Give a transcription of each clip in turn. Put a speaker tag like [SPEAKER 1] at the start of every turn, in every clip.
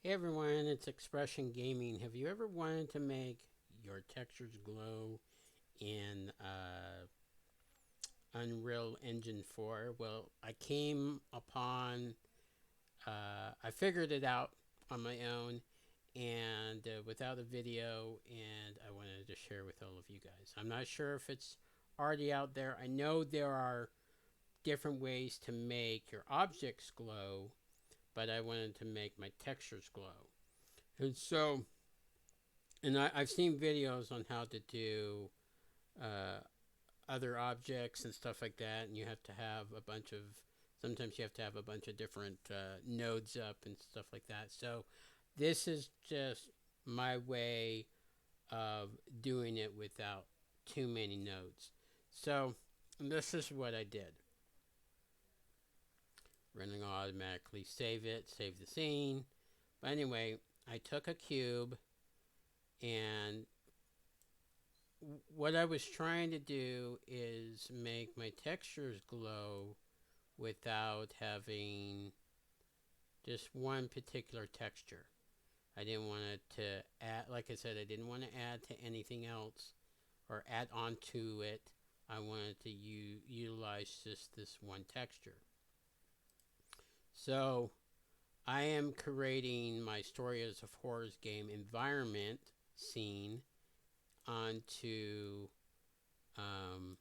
[SPEAKER 1] Hey everyone, it's Expression Gaming. Have you ever wanted to make your textures glow in Unreal Engine 4? Well, I figured it out on my own and without a video, and I wanted to share with all of you guys. I'm not sure if it's already out there. I know there are different ways to make your objects glow, but I wanted to make my textures glow. And so I've seen videos on how to do uh, other objects and stuff like that, and you have to have a bunch of. Sometimes you have to have a bunch of different nodes up and stuff like that. So this is just my way of doing it without too many nodes. So this is what I did. Running automatically save it, save the scene. But anyway, I took a cube and what I was trying to do is make my textures glow without having just one particular texture. I didn't want it to add, like I said, I didn't want to add to anything else or add onto it. I wanted to utilize just this one texture. So I am creating my Stories of Horrors game environment scene onto um,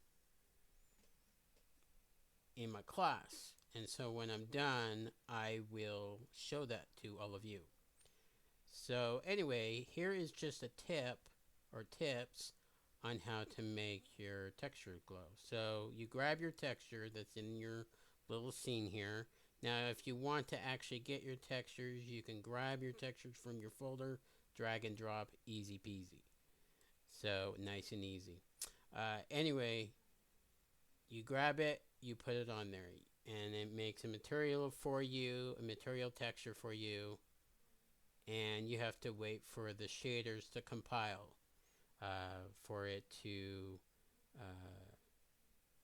[SPEAKER 1] in my class. And so when I'm done, I will show that to all of you. So anyway, here is just a tip or tips on how to make your texture glow. So you grab your texture that's in your little scene here. Now if you want to actually get your textures, you can grab your textures from your folder, drag and drop, easy peasy. So nice and easy. Anyway, you grab it, you put it on there, and it makes a material for you, a material texture for you, and you have to wait for the shaders to compile for it to,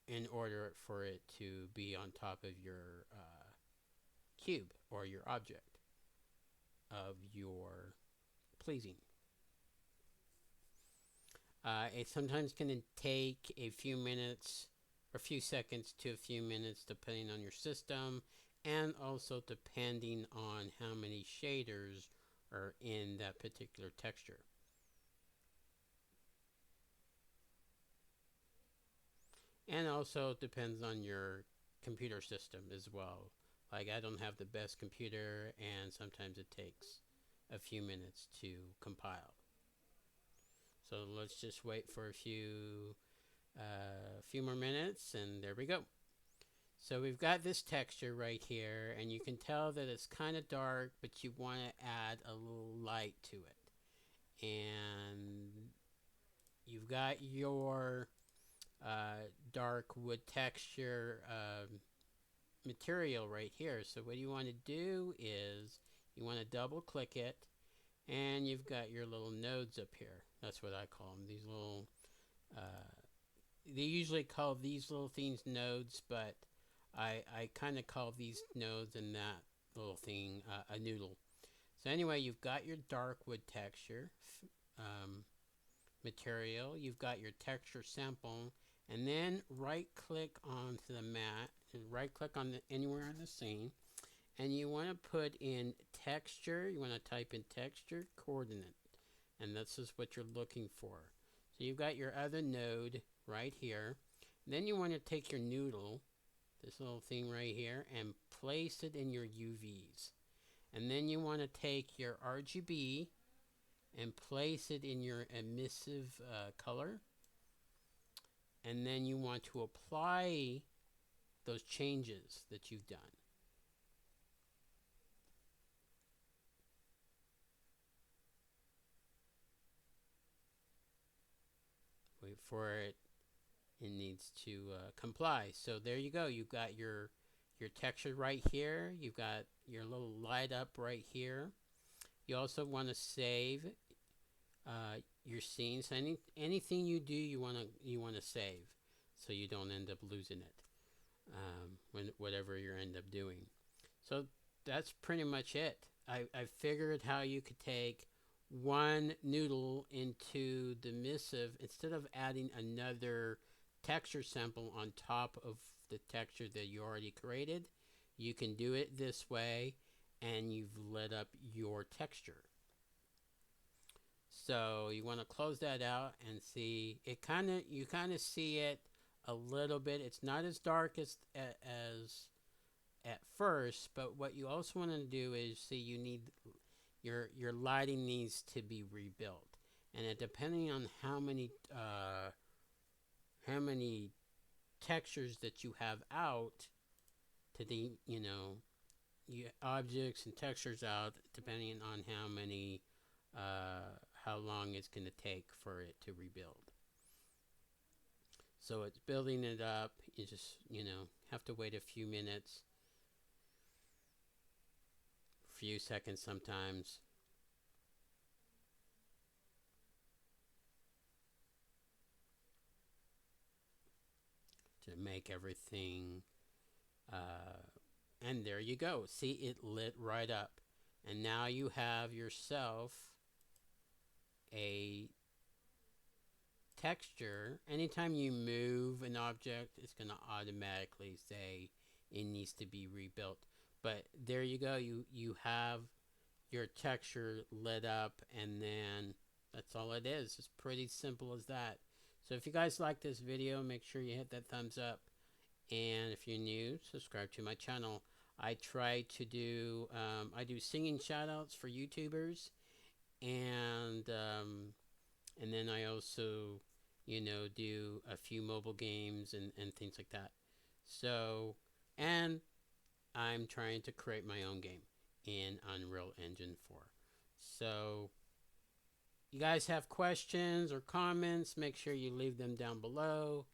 [SPEAKER 1] in order for it to be on top of your cube or your object of your pleasing. It sometimes can take a few minutes or a few seconds to a few minutes depending on your system and also depending on how many shaders are in that particular texture. And also it depends on your computer system as well. Like I don't have the best computer and sometimes it takes a few minutes to compile. So let's just wait for a few more minutes and there we go. So we've got this texture right here and you can tell that it's kind of dark, but you want to add a little light to it. And you've got your dark wood texture material right here. So what you want to do is you want to double click it and you've got your little nodes up here. That's what I call them. These little, they usually call these little things nodes, but I kind of call these nodes and that little thing a noodle. So anyway, you've got your dark wood texture material. You've got your texture sample, and then right click onto the mat and right click on anywhere on the scene, and you want to put in texture. You want to type in texture coordinate, and this is what you're looking for. So you've got your other node right here. Then you want to take your noodle, this little thing right here, and place it in your UVs. And then you want to take your RGB and place it in your emissive color. And then you want to apply those changes that you've done. Wait for it. It needs to comply. So there you go. You've got your texture right here. You've got your little light up right here. You also want to save your scenes. So anything you do, you want to save, so you don't end up losing it when whatever you end up doing. So that's pretty much it. I figured how you could take one noodle into the missive instead of adding another texture sample on top of the texture that you already created. You can do it this way, and you've lit up your texture. So you want to close that out and see it. You kind of see it a little bit. It's not as dark as at first, but what you also want to do is see you need your lighting needs to be rebuilt, and it, depending on how many textures that you have out to the objects and textures out, depending on how long it's going to take for it to rebuild. So it's building it up. You just have to wait a few minutes, few seconds sometimes. To make everything and there you go. See, it lit right up, and now you have yourself a texture. Anytime you move an object, it's going to automatically say it needs to be rebuilt. But there you go. You have your texture lit up, and then that's all it is. It's pretty simple as that. So if you guys like this video, make sure you hit that thumbs up, and if you're new, subscribe to my channel. I try to do I do singing shoutouts for YouTubers, and then I also do a few mobile games and things like that. So, and I'm trying to create my own game in Unreal Engine 4. So you guys have questions or comments, make sure you leave them down below.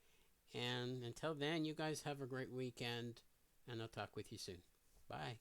[SPEAKER 1] And until then, you guys have a great weekend, and I'll talk with you soon. Bye.